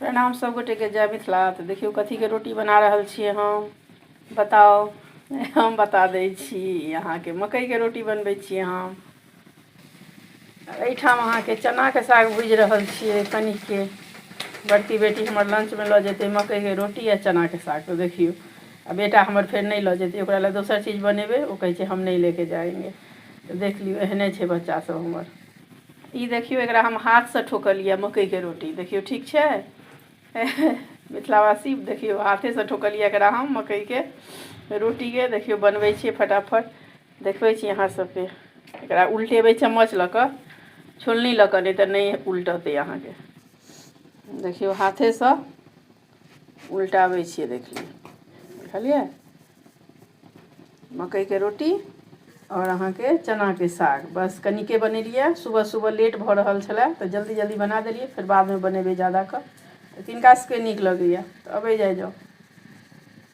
प्रणाम सब गोटे के, जय मिथिला। तो देखियो कथी के रोटी बना रहल छियै हम, बताओ। हम बता दै छी अहाँके, मकई के रोटी बनबै छियै हम। एहिठाम अहाँके चना के साग भूजि रहल छियै कनिक के। बड़की बेटी हमर लंच में लऽ जेतै मकई के रोटी आ चना के साग। तो देखियो आ बेटा हमर फेर नहीं लऽ जेतै, ओकरा लए दोसर चीज बनेबै। ओ कहै छै हम नहीं लेके जाएंगे। तो देख लियो एहने छै बच्चा सब हमर। ई देखियो एकरा हम हाथ से ठोकलिए मकई के रोटी, देखियो ठीक छै। मिथिलावासी देखियो हाथे से ठोकलिए एकरा हम मकई के रोटी के। देखियो बनबै छियै फटाफट, देखबै छी अहाँ सबके। एकरा उल्टेबै चम्मच लऽ कऽ, छोलनी लऽ कऽ, नहीं तऽ नहीं उल्टतै अहाँके। देखियो हाथे से उल्टाबै छियै, देखियो बुझलियै। मकई के रोटी और अहाँके चना के साग बस कनिके बनेलिए। सुबह सुबह लेट भऽ रहल छलै तऽ जल्दी जल्दी बना देलिए, फिर बाद में बनेबै ज़्यादा कऽ। तऽ किनका सबके नीक लगैए तऽ अबै जाओ।